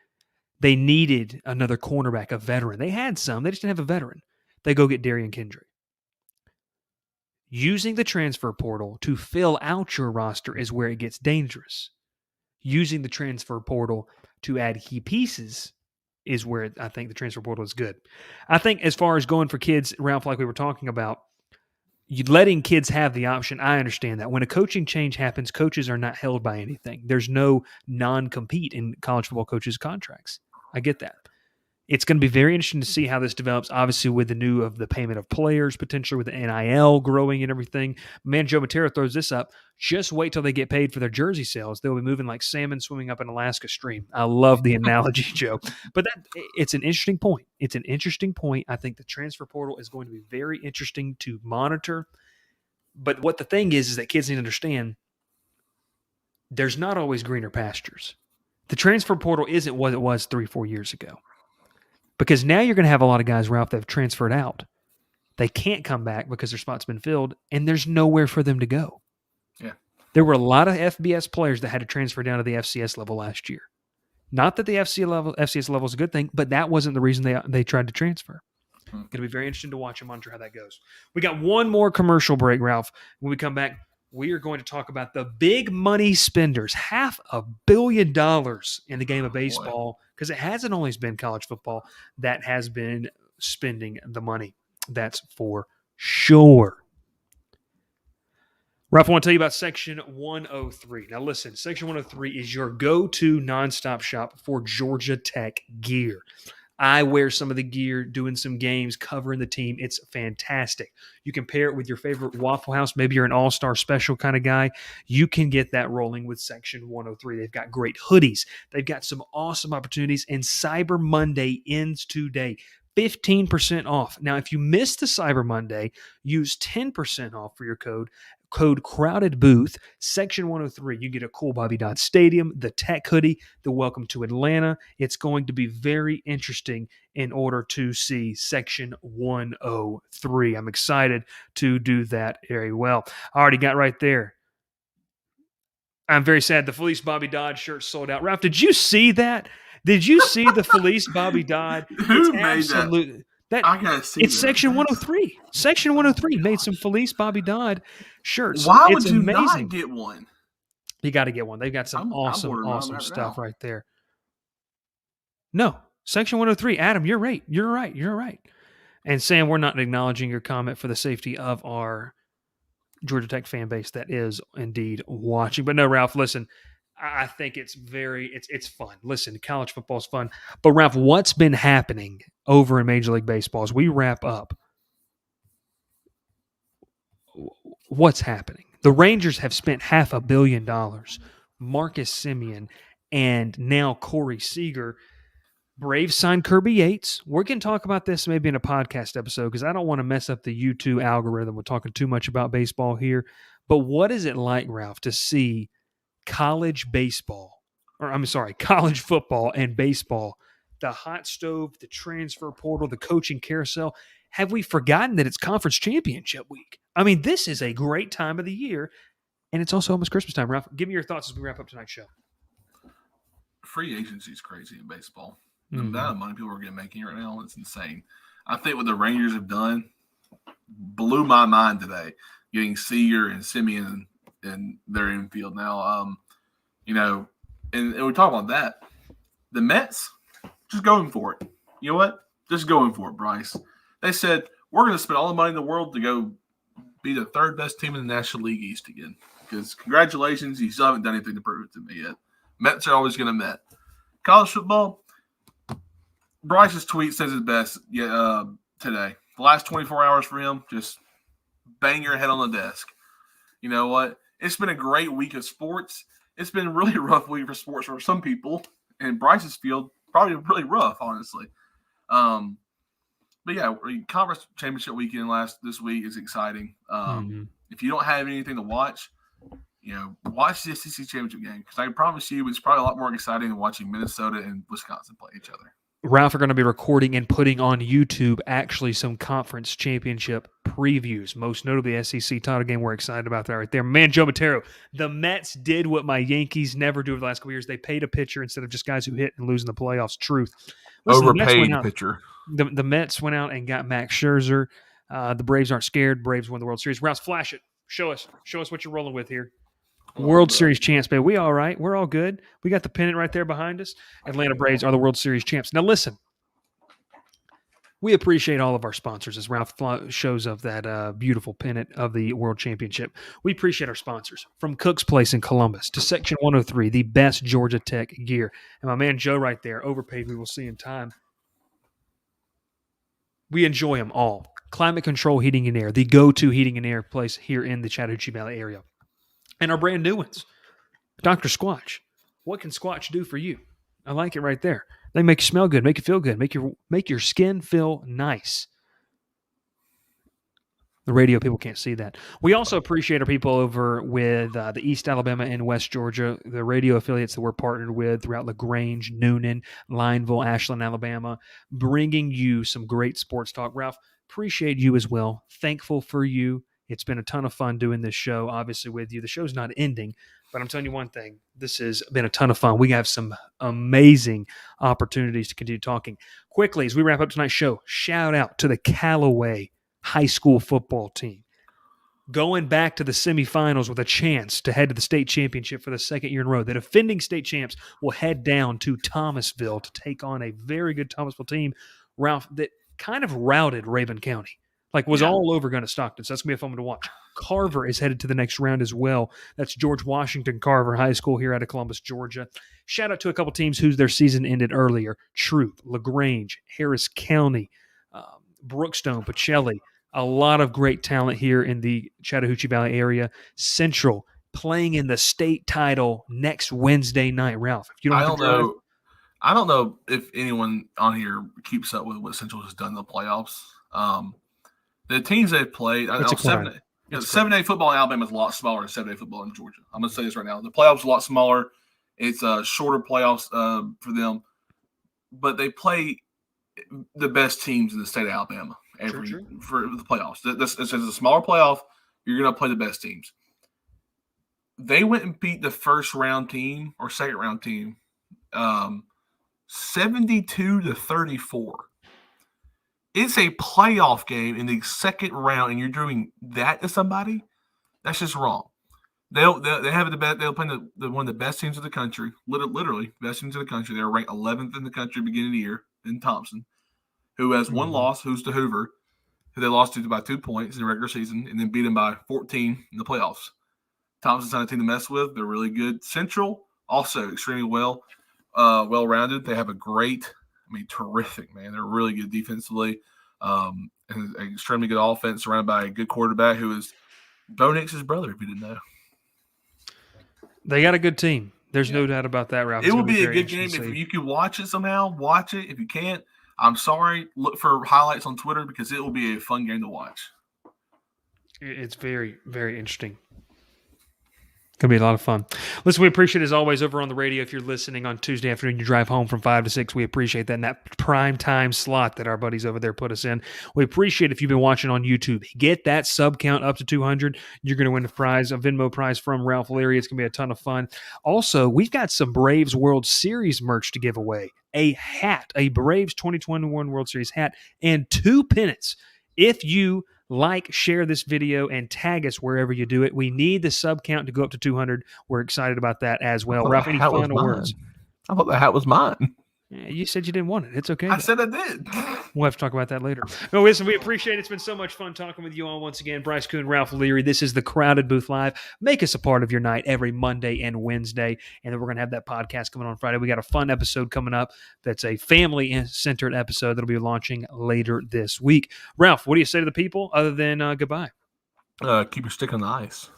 They needed another cornerback, a veteran. They had some. They just didn't have a veteran. They go get Darian Kendrick. Using the transfer portal to fill out your roster is where it gets dangerous. Using the transfer portal to add key pieces is where I think the transfer portal is good. I think as far as going for kids, Ralph, like we were talking about, letting kids have the option, I understand that. When a coaching change happens, coaches are not held by anything. There's no non-compete in college football coaches' contracts. I get that. It's going to be very interesting to see how this develops, obviously with the payment of players, potentially with the NIL growing and everything. Man, Joe Matera throws this up. Just wait till they get paid for their jersey sales. They'll be moving like salmon swimming up an Alaska stream. I love the analogy, Joe. But it's an interesting point. It's an interesting point. I think the transfer portal is going to be very interesting to monitor. But what the thing is that kids need to understand, there's not always greener pastures. The transfer portal isn't what it was 3-4 years ago. Because now you're going to have a lot of guys, Ralph, that have transferred out. They can't come back because their spot's been filled, and there's nowhere for them to go. Yeah. There were a lot of FBS players that had to transfer down to the FCS level last year. Not that the FCS level is a good thing, but that wasn't the reason they tried to transfer. Going to be very interesting to watch and monitor how that goes. We got one more commercial break, Ralph. When we come back, we are going to talk about the big money spenders, $500 million in the game of baseball, because it hasn't always been college football that has been spending the money. That's for sure. Ralph, I want to tell you about Section 103. Now listen, Section 103 is your go-to nonstop shop for Georgia Tech gear. I wear some of the gear, doing some games, covering the team. It's fantastic. You can pair it with your favorite Waffle House. Maybe you're an all-star special kind of guy. You can get that rolling with Section 103. They've got great hoodies. They've got some awesome opportunities, and Cyber Monday ends today. 15% off. Now, if you missed the Cyber Monday, use 10% off for your code Crowded Booth, Section 103. You get a cool Bobby Dodd Stadium, the Tech hoodie, the Welcome to Atlanta. It's going to be very interesting in order to see Section 103. I'm excited to do that very well. I already got right there. I'm very sad. The Felice Bobby Dodd shirt sold out. Ralph, did you see that? Did you see the Felice Bobby Dodd? Who made that? I gotta see it's that. Section 103. Section 103 made some Felice Bobby Dodd shirts. Why would it's you amazing. not get one? You got to get one. They've got some awesome stuff right there. No, Section 103. Adam, you're right. You're right. And Sam, we're not acknowledging your comment for the safety of our Georgia Tech fan base that is indeed watching. But no, Ralph, listen, I think it's fun. Listen, college football is fun. But Ralph, what's been happening over in Major League Baseball as we wrap up? What's happening? The Rangers have spent $500 million. Marcus Semien and now Corey Seager. Braves signed Kirby Yates. We're going to talk about this maybe in a podcast episode because I don't want to mess up the YouTube algorithm. We're talking too much about baseball here. But what is it like, Ralph, to see college football and baseball, the hot stove, the transfer portal, the coaching carousel? Have we forgotten that it's conference championship week? I mean, this is a great time of the year, and it's also almost Christmas time. Ralph, give me your thoughts as we wrap up tonight's show. Free agency is crazy in baseball. The amount of money people are making right now, it's insane. I think what the Rangers have done blew my mind today, getting Seager and Semien in their infield now. And we talk about that. The Mets, just going for it. You know what? Just going for it, Bryce. They said, we're going to spend all the money in the world to go be the third best team in the National League East again. Because congratulations, you still haven't done anything to prove it to me yet. Mets are always going to Met. College football, Bryce's tweet says it best today. The last 24 hours for him, just bang your head on the desk. You know what? It's been a great week of sports. It's been a really rough week for sports for some people. In Bryce's field, probably really rough, honestly. But yeah, conference championship weekend this week is exciting. If you don't have anything to watch, watch the SEC championship game, because I can promise you it's probably a lot more exciting than watching Minnesota and Wisconsin play each other. Ralph are going to be recording and putting on YouTube actually some conference championship previews, most notably the SEC title game. We're excited about that right there. Man, Joe Matero, the Mets did what my Yankees never do over the last couple years. They paid a pitcher instead of just guys who hit and lose in the playoffs. Truth. Listen, Overpaid pitcher. The Mets went out and got Max Scherzer. The Braves aren't scared. Braves won the World Series. Ralph, flash it. Show us what you're rolling with here. World Series champs, baby. We all right. We're all good. We got the pennant right there behind us. Atlanta Braves are the World Series champs. Now, listen. We appreciate all of our sponsors, as Ralph shows of that beautiful pennant of the World Championship. We appreciate our sponsors, from Cook's Place in Columbus to Section 103, the best Georgia Tech gear. And my man Joe right there, overpaid, we will see in time. We enjoy them all. Climate Control Heating and Air, the go-to heating and air place here in the Chattahoochee Valley area. And our brand new ones, Dr. Squatch. What can Squatch do for you? I like it right there. They make you smell good, make you feel good, make your skin feel nice. The radio people can't see that. We also appreciate our people over with the East Alabama and West Georgia, the radio affiliates that we're partnered with throughout LaGrange, Noonan, Lineville, Ashland, Alabama, bringing you some great sports talk. Ralph, appreciate you as well. Thankful for you. It's been a ton of fun doing this show, obviously, with you. The show's not ending, but I'm telling you one thing. This has been a ton of fun. We have some amazing opportunities to continue talking. Quickly, as we wrap up tonight's show, shout out to the Callaway High School football team. Going back to the semifinals with a chance to head to the state championship for the second year in a row. The defending state champs will head down to Thomasville to take on a very good Thomasville team, Ralph, that kind of routed Raven County. Was all over Gunna Stockton. So that's going to be a fun one to watch. Carver is headed to the next round as well. That's George Washington Carver High School here out of Columbus, Georgia. Shout out to a couple teams whose their season ended earlier. Truth, LaGrange, Harris County, Brookstone, Pacelli. A lot of great talent here in the Chattahoochee Valley area. Central playing in the state title next Wednesday night. Ralph, if you don't I don't know if anyone on here keeps up with what Central has done in the playoffs. The teams they've played, 7A football in Alabama is a lot smaller than 7A football in Georgia. I'm going to say this right now. The playoffs are a lot smaller. It's shorter playoffs for them. But they play the best teams in the state of Alabama for the playoffs. This is a smaller playoff. You're going to play the best teams. They went and beat the first round team or second round team 72-34. It's a playoff game in the second round, and you're doing that to somebody. That's just wrong. They'll have the best. They'll play one of the best teams in the country. Literally, best teams in the country. They're ranked 11th in the country beginning of the year in Thompson, who has one loss, who's to Hoover, who they lost to by 2 points in the regular season, and then beat them by 14 in the playoffs. Thompson's not a team to mess with. They're really good. Central also extremely well-rounded. They have a terrific, man. They're really good defensively, and an extremely good offense surrounded by a good quarterback who is Bo Nix's brother, if you didn't know. They got a good team. There's no doubt about that, Ralph. It will be a good game. If you can watch it somehow, watch it. If you can't, I'm sorry. Look for highlights on Twitter because it will be a fun game to watch. It's very, very interesting. Going to be a lot of fun. Listen, we appreciate it as always over on the radio. If you're listening on Tuesday afternoon, you drive home from 5 to 6, we appreciate that. And that prime time slot that our buddies over there put us in. We appreciate if you've been watching on YouTube. Get that sub count up to 200. You're going to win a prize, a Venmo prize from Ralph Leary. It's going to be a ton of fun. Also, we've got some Braves World Series merch to give away. A hat, a Braves 2021 World Series hat, and 2 pennants. If you share this video, and tag us wherever you do it. We need the sub count to go up to 200. We're excited about that as well. Ralph, any final words? I thought the hat was mine. Yeah, you said you didn't want it. It's okay. I said I did. We'll have to talk about that later. No, listen, we appreciate it. It's been so much fun talking with you all once again. Bryce Coon, Ralph Leary. This is the Crowded Booth Live. Make us a part of your night every Monday and Wednesday. And then we're going to have that podcast coming on Friday. We got a fun episode coming up that's a family-centered episode that'll be launching later this week. Ralph, what do you say to the people other than goodbye? Keep your stick on the ice.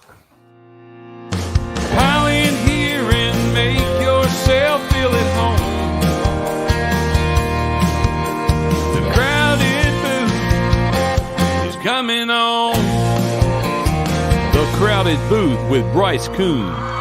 Pile in here and make yourself feel at home. The crowded booth is coming on. The Crowded Booth with Bryce Coon.